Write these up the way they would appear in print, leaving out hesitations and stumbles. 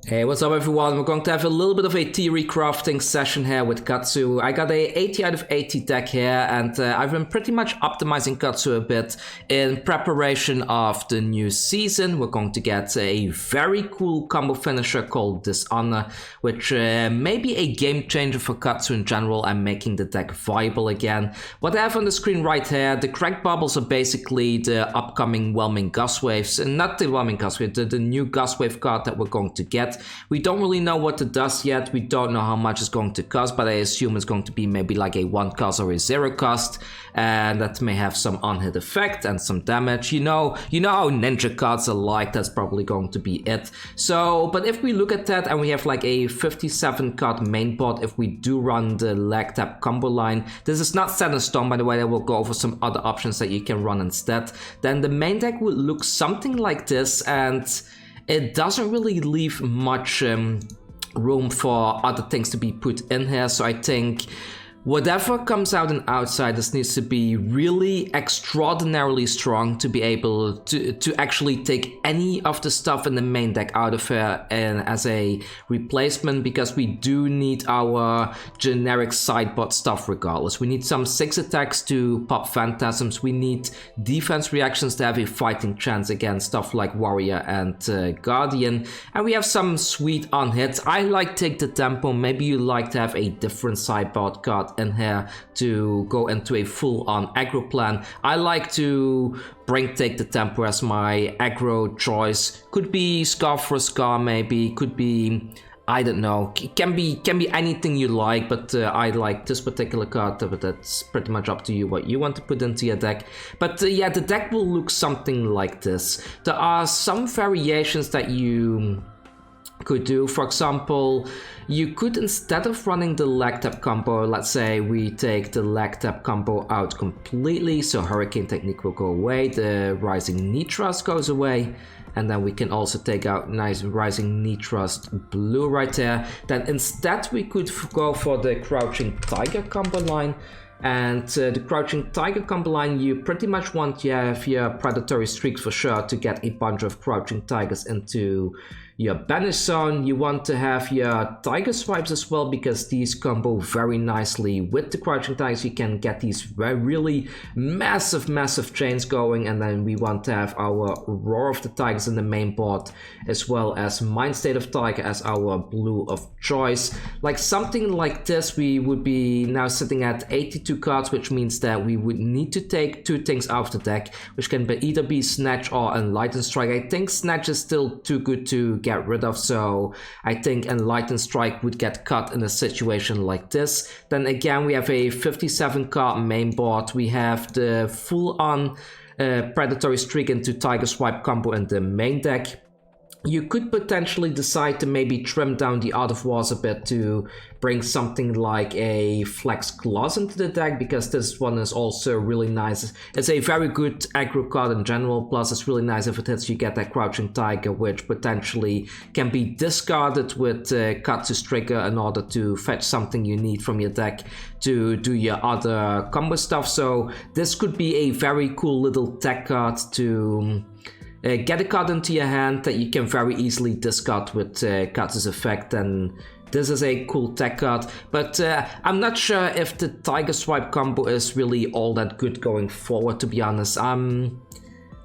Hey, what's up everyone? We're going to have a little bit of a theory crafting session here with Katsu. I got a 80 out of 80 deck here, and I've been pretty much optimizing Katsu a bit in preparation of the new season. We're going to get a very cool combo finisher called Dishonor, which may be a game changer for Katsu in general and making the deck viable again. What I have on the screen right here, the cracked bubbles are basically the upcoming Whelming Gust Waves, and not the Whelming Gust Wave, the new Gust Wave card that we're going to get. We don't really know what it does yet. We don't know how much it's going to cost, but I assume it's going to be maybe like a 1 cost or a 0 cost, and that may have some on-hit effect and some damage. You know how ninja cards are like. That's probably going to be it. So, but if we look at that and we have like a 57 card main board, if we do run the leg tap combo line, this is not set in stone, by the way. I will go over some other options that you can run instead. Then the main deck would look something like this, and it doesn't really leave much room for other things to be put in here, so I think whatever comes out in Outsiders needs to be really extraordinarily strong to be able to actually take any of the stuff in the main deck out of here and as a replacement, because we do need our generic sideboard stuff regardless. We need some 6 attacks to pop Phantasms. We need defense reactions to have a fighting chance against stuff like Warrior and Guardian. And we have some sweet on hits. I like Take the Tempo. Maybe you like to have a different sideboard card in here to go into a full-on aggro plan. I like to bring Take the Tempo as my aggro choice. Could be Scar for Scar, maybe. Could be, I don't know. Can be anything you like, but I like this particular card, but that's pretty much up to you what you want to put into your deck. But yeah, the deck will look something like this. There are some variations that you could do. For example, you could, instead of running the leg tap combo, let's say we take the leg tap combo out completely, so Hurricane Technique will go away, the Rising Knee Trust goes away, and then we can also take out nice Rising Knee Trust blue right there. Then instead we could go for the Crouching Tiger combo line. And the Crouching Tiger combo line, you pretty much want to have your Predatory Streaks for sure to get a bunch of Crouching Tigers into your banish zone. You want to have your Tiger Swipes as well, because these combo very nicely with the Crouching Tigers. You can get these really massive chains going, and then we want to have our Roar of the Tigers in the main board, as well as Mind State of Tiger as our blue of choice. Like something like this, we would be now sitting at 82 cards, which means that we would need to take 2 things out of the deck, which can either be Snatch or Enlightened Strike. I think Snatch is still too good to get rid of, so I think Enlightened Strike would get cut in a situation like this. Then again, we have a 57 card main board. We have the full-on Predatory Streak into Tiger Swipe combo in the main deck. You could potentially decide to maybe trim down the Art of Wars a bit to bring something like a Flex Claws into the deck, because this one is also really nice. It's a very good aggro card in general, plus it's really nice if it hits you get that Crouching Tiger, which potentially can be discarded with Katsu's trigger in order to fetch something you need from your deck to do your other combo stuff. So this could be a very cool little tech card to get a card into your hand that you can very easily discard with Katsu's effect, and this is a cool tech card. But I'm not sure if the Tiger Swipe combo is really all that good going forward, to be honest. I'm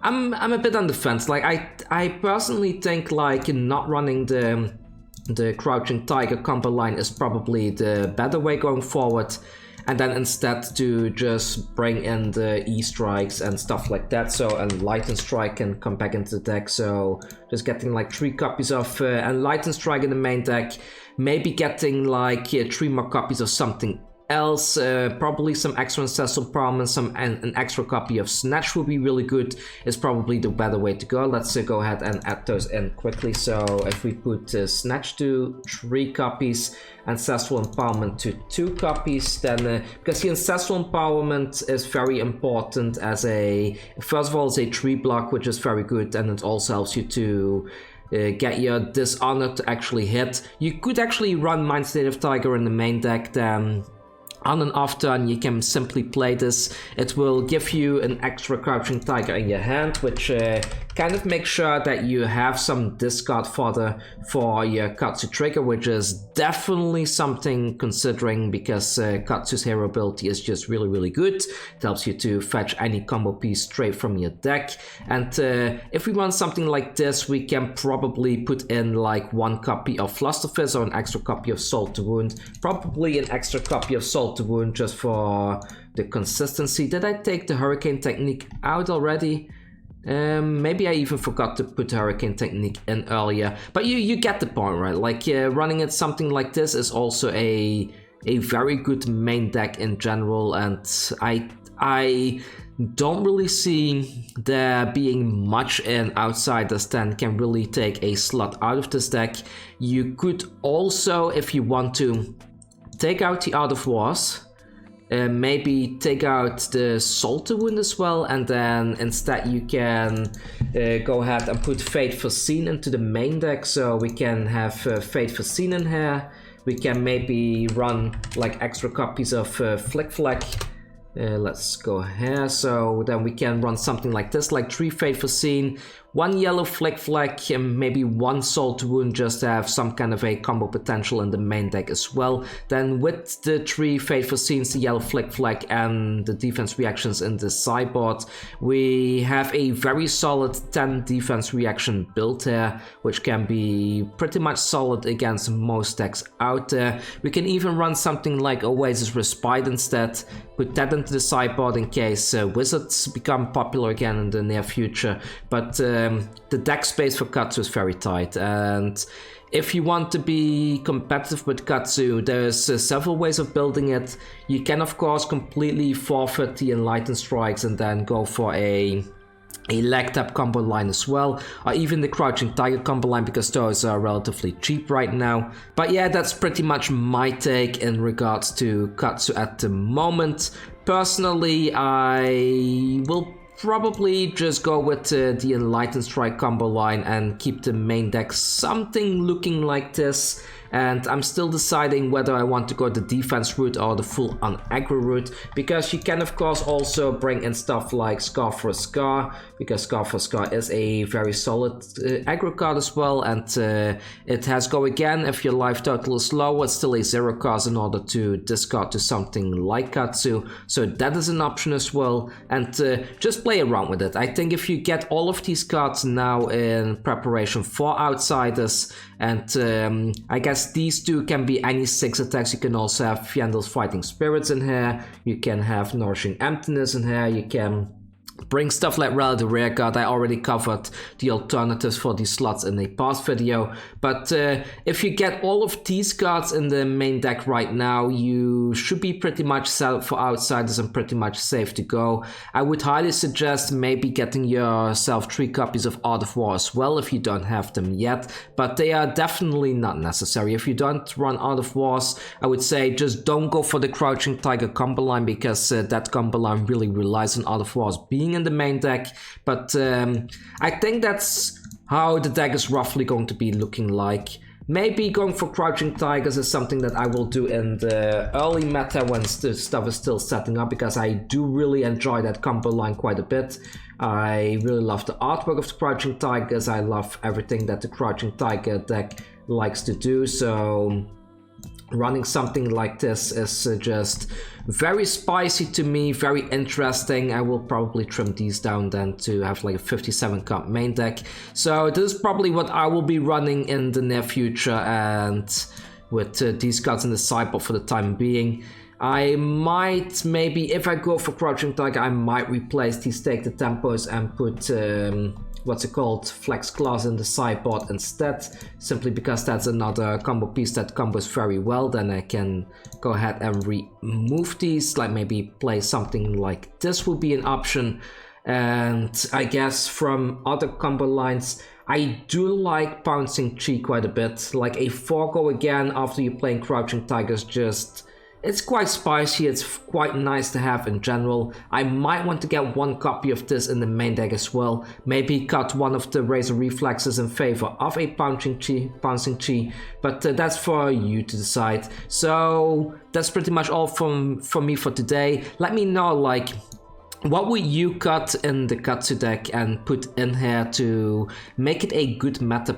a bit on the fence. Like I personally think like not running the Crouching Tiger combo line is probably the better way going forward. And then instead to just bring in the E-Strikes and stuff like that, so Enlightened Strike can come back into the deck. So just getting like 3 copies of Enlightened Strike in the main deck, maybe getting like 3 more copies of something else, probably some extra Ancestral Empowerment, an extra copy of Snatch would be really good. Is probably the better way to go. Let's go ahead and add those in quickly. So if we put Snatch to 3 copies, Ancestral Empowerment to 2 copies, then because the Ancestral Empowerment is very important as first of all, it's a 3 block, which is very good, and it also helps you to get your Dishonor to actually hit. You could actually run Mind State of Tiger in the main deck, then on an off turn you can simply play this. It will give you an extra Crouching Tiger in your hand, which kind of make sure that you have some discard fodder for your Katsu trigger, which is definitely something considering, because Katsu's hero ability is just really good. It helps you to fetch any combo piece straight from your deck, and if we want something like this, we can probably put in like 1 copy of Flusterfizz or an extra copy of Salt to Wound, probably an extra copy of Salt to Wound just for the consistency. Did I take the Hurricane Technique out already? Maybe I even forgot to put Hurricane Technique in earlier, but you get the point, right? Like running it something like this is also a very good main deck in general, and I don't really see there being much in Outsiders that can really take a slot out of this deck. You could also, if you want to, take out the Art of Wars, maybe take out the Salt to Wound as well, and then instead you can go ahead and put Fate Foreseen into the main deck, so we can have Fate Foreseen in here. We can maybe run like extra copies of Flick Flack. Let's go here, so then we can run something like this, like 3 Fate Foreseen, 1 yellow Flick Flack, and maybe 1 Salt to Wound, just to have some kind of a combo potential in the main deck as well. Then with the 3 Fate Foreseens, the yellow Flick Flack, and the defense reactions in the sideboard, we have a very solid 10 defense reaction build here, which can be pretty much solid against most decks out there. We can even run something like Oasis Respite instead, put that into the sideboard in case Wizards become popular again in the near future, but the deck space for Katsu is very tight, and if you want to be competitive with Katsu, there's several ways of building it. You can of course completely forfeit the Enlightened Strikes and then go for a leg tap combo line as well, or even the Crouching Tiger combo line, because those are relatively cheap right now. But yeah, that's pretty much my take in regards to Katsu at the moment. Personally, I will probably just go with the Enlightened Strike combo line and keep the main deck something looking like this. And I'm still deciding whether I want to go the defense route or the full on aggro route, because you can of course also bring in stuff like Scar for a Scar, because Scar for a Scar is a very solid aggro card as well, and it has Go Again. If your life total is low, it's still a 0 cost in order to discard to something like Katsu, so that is an option as well, and just play around with it. I think if you get all of these cards now in preparation for Outsiders, and I guess these two can be any 6 attacks. You can also have Fyendel's Fighting Spirits in here, you can have Nourishing Emptiness in here, you can bring stuff like Relative Rare Card. I already covered the alternatives for these slots in a past video, but if you get all of these cards in the main deck right now, you should be pretty much set up for Outsiders and pretty much safe to go. I would highly suggest maybe getting yourself 3 copies of Art of War as well if you don't have them yet, but they are definitely not necessary. If you don't run Art of Wars, I would say just don't go for the Crouching Tiger combo line, because that combo line really relies on Art of Wars being in the main deck. But I think that's how the deck is roughly going to be looking like. Maybe going for Crouching Tigers is something that I will do in the early meta when the stuff is still setting up, because I do really enjoy that combo line quite a bit. I really love the artwork of the Crouching Tigers, I love everything that the Crouching Tiger deck likes to do, so running something like this is just very spicy to me, very interesting. I will probably trim these down then to have like a 57 card main deck. So this is probably what I will be running in the near future, and with these cards in the sideboard for the time being. I might, maybe if I go for Crouching Tiger, I might replace these Take the Tempos and put Flex Claws in the sideboard instead, simply because that's another combo piece that combos very well. Then I can go ahead and remove these, like maybe play something like this would be an option. And I guess from other combo lines, I do like Pouncing Chi quite a bit. Like a 4 Go Again after you're playing Crouching Tigers, just it's quite spicy, it's quite nice to have in general. I might want to get 1 copy of this in the main deck as well. Maybe cut one of the Razor Reflexes in favor of a Pouncing Chi, but that's for you to decide. So that's pretty much all from me for today. Let me know, like, what would you cut in the Katsu deck and put in here to make it a good meta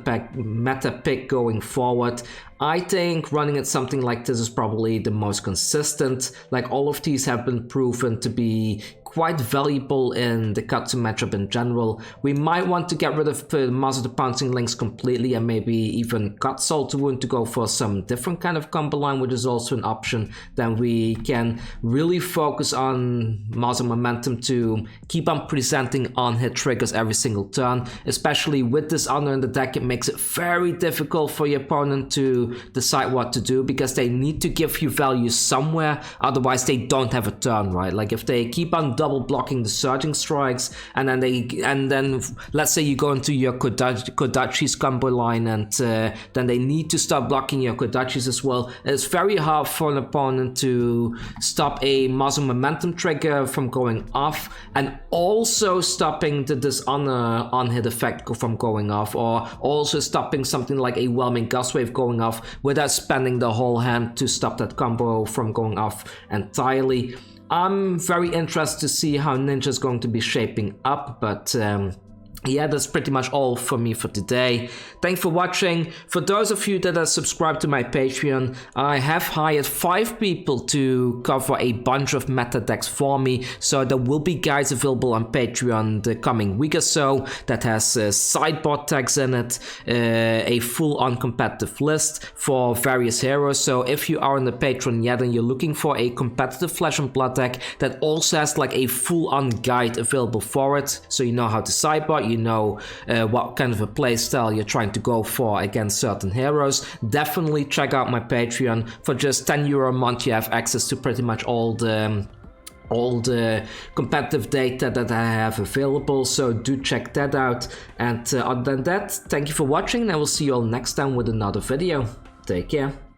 pick going forward? I think running it something like this is probably the most consistent. Like, all of these have been proven to be quite valuable in the Katsu matchup in general. We might want to get rid of the Master the Pouncing Links completely and maybe even cut Soul to Wound to go for some different kind of combo line, which is also an option. Then we can really focus on Master Momentum to keep on presenting on-hit triggers every single turn. Especially with this honor in the deck, it makes it very difficult for your opponent to decide what to do, because they need to give you value somewhere, otherwise they don't have a turn, right? Like, if they keep on double blocking the surging strikes, and then let's say you go into your Kodachi's combo line, and then they need to start blocking your Kodachis as well. It's very hard for an opponent to stop a Master Momentum trigger from going off, and also stopping the Dishonor on-hit effect from going off, or also stopping something like a Whelming Gust Wave going off without spending the whole hand to stop that combo from going off entirely. I'm very interested to see how Ninja's going to be shaping up, but yeah, that's pretty much all for me for today. Thanks for watching. For those of you that are subscribed to my Patreon, I have hired 5 people to cover a bunch of meta decks for me, so there will be guides available on Patreon the coming week or so that has sideboard tags in it, a full-on competitive list for various heroes. So if you are on the Patreon yet and you're looking for a competitive Flesh and Blood deck that also has like a full-on guide available for it, so you know how to sideboard, you know what kind of a play style you're trying to go for against certain heroes, definitely check out my Patreon. For just €10 a month, you have access to pretty much all the competitive data that I have available, so do check that out. And other than that, thank you for watching, and I will see you all next time with another video. Take care.